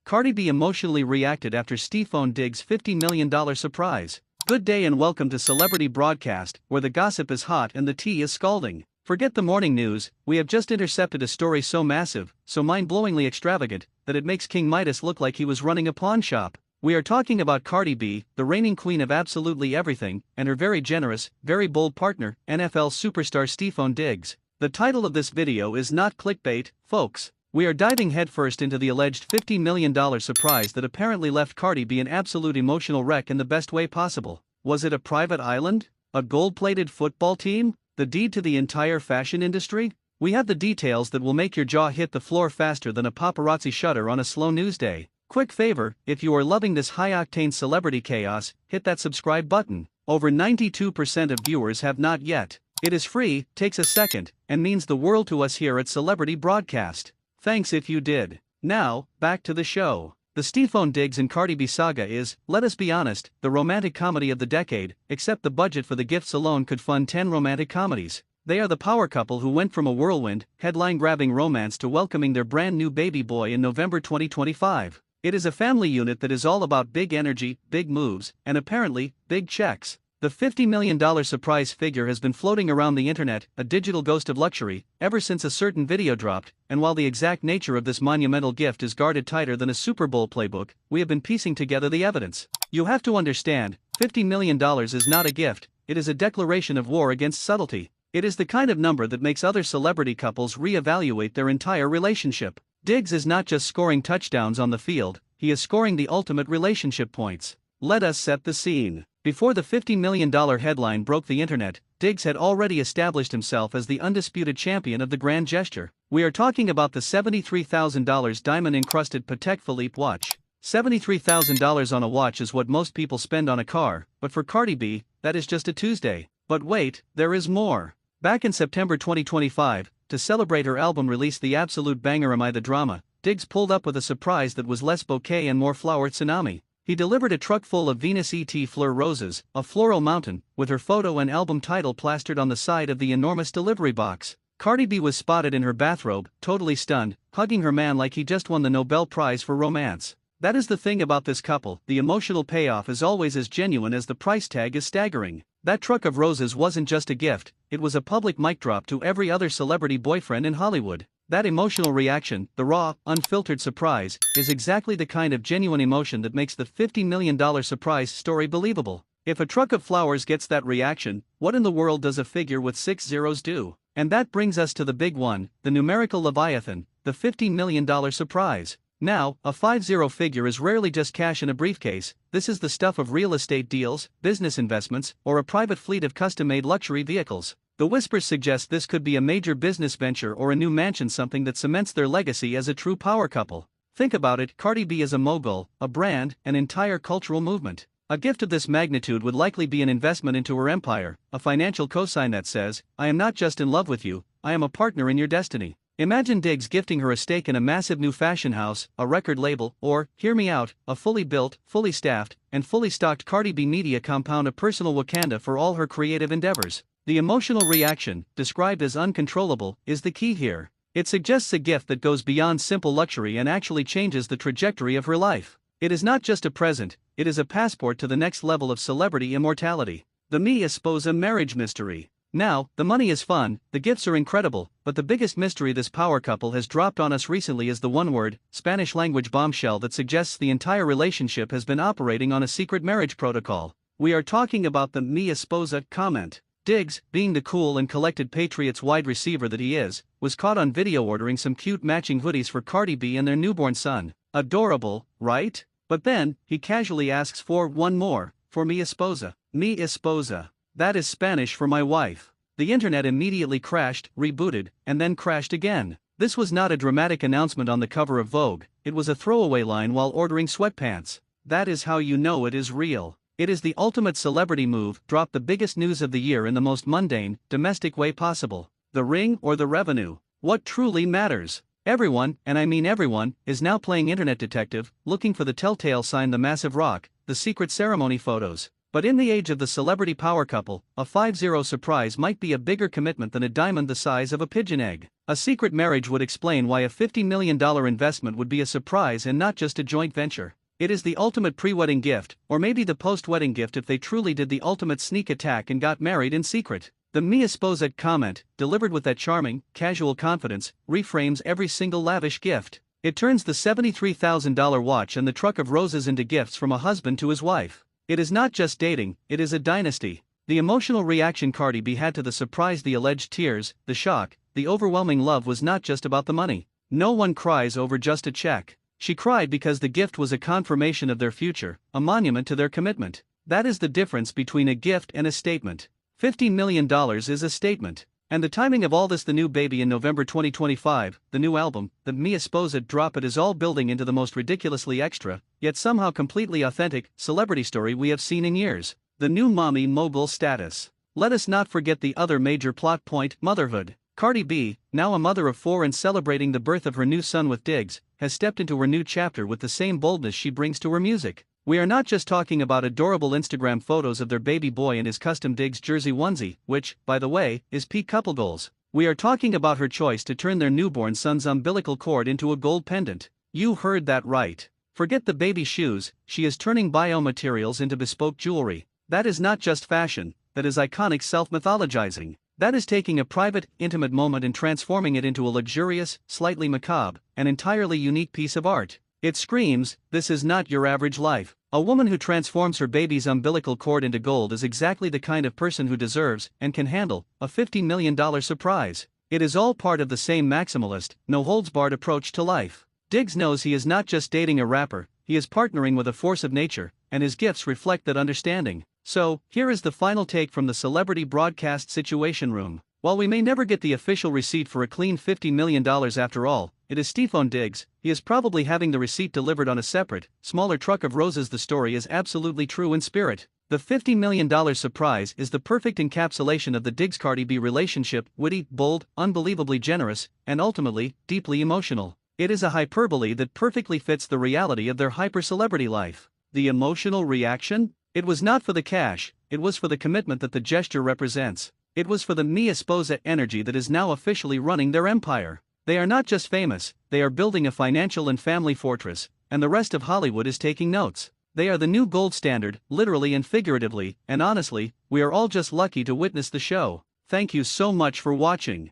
Cardi B emotionally reacted after STEFON DIGGS' $50 million surprise. Good day and welcome to Celebrity Broadcast, where the gossip is hot and the tea is scalding. Forget the morning news, we have just intercepted a story so massive, so mind-blowingly extravagant, that it makes King Midas look like he was running a pawn shop. We are talking about Cardi B, the reigning queen of absolutely everything, and her very generous, very bold partner, NFL superstar STEFON DIGGS. The title of this video is not clickbait, folks. We are diving headfirst into the alleged $50 million surprise that apparently left Cardi B an absolute emotional wreck in the best way possible. Was it a private island? A gold-plated football team? The deed to the entire fashion industry? We have the details that will make your jaw hit the floor faster than a paparazzi shutter on a slow news day. Quick favor, if you are loving this high-octane celebrity chaos, hit that subscribe button. Over 92% of viewers have not yet. It is free, takes a second, and means the world to us here at Celebrity Broadcast. Thanks if you did. Now, back to the show. The STEFON DIGGS and Cardi B saga is, let us be honest, the romantic comedy of the decade, except the budget for the gifts alone could fund 10 romantic comedies. They are the power couple who went from a whirlwind, headline-grabbing romance to welcoming their brand new baby boy in November 2025. It is a family unit that is all about big energy, big moves, and apparently, big checks. The $50 million surprise figure has been floating around the internet, a digital ghost of luxury, ever since a certain video dropped, and while the exact nature of this monumental gift is guarded tighter than a Super Bowl playbook, we have been piecing together the evidence. You have to understand, $50 million is not a gift, it is a declaration of war against subtlety. It is the kind of number that makes other celebrity couples re-evaluate their entire relationship. Diggs is not just scoring touchdowns on the field, he is scoring the ultimate relationship points. Let us set the scene. Before the $50 million headline broke the internet, Diggs had already established himself as the undisputed champion of the grand gesture. We are talking about the $73,000 diamond-encrusted Patek Philippe watch. $73,000 on a watch is what most people spend on a car, but for Cardi B, that is just a Tuesday. But wait, there is more. Back in September 2025, to celebrate her album release The Absolute Banger Am I the Drama, Diggs pulled up with a surprise that was less bouquet and more flower tsunami. He delivered a truck full of Venus et Fleur roses, a floral mountain, with her photo and album title plastered on the side of the enormous delivery box. Cardi B was spotted in her bathrobe, totally stunned, hugging her man like he just won the Nobel Prize for romance. That is the thing about this couple, the emotional payoff is always as genuine as the price tag is staggering. That truck of roses wasn't just a gift, it was a public mic drop to every other celebrity boyfriend in Hollywood. That emotional reaction, the raw, unfiltered surprise, is exactly the kind of genuine emotion that makes the $50 million surprise story believable. If a truck of flowers gets that reaction, what in the world does a figure with 6 zeros do? And that brings us to the big one, the numerical Leviathan, the $50 million surprise. Now, a 50 figure is rarely just cash in a briefcase, this is the stuff of real estate deals, business investments, or a private fleet of custom-made luxury vehicles. The whispers suggest this could be a major business venture or a new mansion, something that cements their legacy as a true power couple. Think about it, Cardi B is a mogul, a brand, an entire cultural movement. A gift of this magnitude would likely be an investment into her empire, a financial cosign that says, I am not just in love with you, I am a partner in your destiny. Imagine Diggs gifting her a stake in a massive new fashion house, a record label, or, hear me out, a fully built, fully staffed, and fully stocked Cardi B media compound, a personal Wakanda for all her creative endeavors. The emotional reaction, described as uncontrollable, is the key here. It suggests a gift that goes beyond simple luxury and actually changes the trajectory of her life. It is not just a present, it is a passport to the next level of celebrity immortality. The Mi Esposa marriage mystery. Now, the money is fun, the gifts are incredible, but the biggest mystery this power couple has dropped on us recently is the one-word, Spanish-language bombshell that suggests the entire relationship has been operating on a secret marriage protocol. We are talking about the Mi Esposa comment. Diggs, being the cool and collected Patriots wide receiver that he is, was caught on video ordering some cute matching hoodies for Cardi B and their newborn son. Adorable, right? But then, he casually asks for one more, for Mi Esposa. Mi Esposa. That is Spanish for my wife. The internet immediately crashed, rebooted, and then crashed again. This was not a dramatic announcement on the cover of Vogue, it was a throwaway line while ordering sweatpants. That is how you know it is real. It is the ultimate celebrity move, drop the biggest news of the year in the most mundane, domestic way possible. The ring or the revenue? What truly matters? Everyone, and I mean everyone, is now playing internet detective, looking for the telltale sign, the massive rock, the secret ceremony photos. But in the age of the celebrity power couple, a 5-0 surprise might be a bigger commitment than a diamond the size of a pigeon egg. A secret marriage would explain why a $50 million investment would be a surprise and not just a joint venture. It is the ultimate pre-wedding gift, or maybe the post-wedding gift if they truly did the ultimate sneak attack and got married in secret. The "mi esposa" comment, delivered with that charming, casual confidence, reframes every single lavish gift. It turns the $73,000 watch and the truck of roses into gifts from a husband to his wife. It is not just dating, it is a dynasty. The emotional reaction Cardi B had to the surprise, the alleged tears, the shock, the overwhelming love was not just about the money. No one cries over just a check. She cried because the gift was a confirmation of their future, a monument to their commitment. That is the difference between a gift and a statement. $50 million is a statement. And the timing of all this, the new baby in November 2025, the new album, the "Mi Esposa" drop, it is all building into the most ridiculously extra, yet somehow completely authentic, celebrity story we have seen in years. The new mommy mogul status. Let us not forget the other major plot point, motherhood. Cardi B, now a mother of 4 and celebrating the birth of her new son with DIGGS, has stepped into her new chapter with the same boldness she brings to her music. We are not just talking about adorable Instagram photos of their baby boy in his custom DIGGS jersey onesie, which, by the way, is peak couple goals. We are talking about her choice to turn their newborn son's umbilical cord into a gold pendant. You heard that right. Forget the baby shoes, she is turning biomaterials into bespoke jewelry. That is not just fashion, that is iconic self-mythologizing. That is taking a private, intimate moment and transforming it into a luxurious, slightly macabre, and entirely unique piece of art. It screams, this is not your average life. A woman who transforms her baby's umbilical cord into gold is exactly the kind of person who deserves, and can handle, a $50 million surprise. It is all part of the same maximalist, no-holds-barred approach to life. DIGGS knows he is not just dating a rapper, he is partnering with a force of nature, and his gifts reflect that understanding. So, here is the final take from the celebrity broadcast situation room. While we may never get the official receipt for a clean $50 million after all, it is STEFON DIGGS, he is probably having the receipt delivered on a separate, smaller truck of roses. The story is absolutely true in spirit. The $50 million surprise is the perfect encapsulation of the DIGGS-Cardi B relationship, witty, bold, unbelievably generous, and ultimately, deeply emotional. It is a hyperbole that perfectly fits the reality of their hyper-celebrity life. The emotional reaction? It was not for the cash, it was for the commitment that the gesture represents. It was for the "mi esposa" energy that is now officially running their empire. They are not just famous, they are building a financial and family fortress, and the rest of Hollywood is taking notes. They are the new gold standard, literally and figuratively, and honestly, we are all just lucky to witness the show. Thank you so much for watching.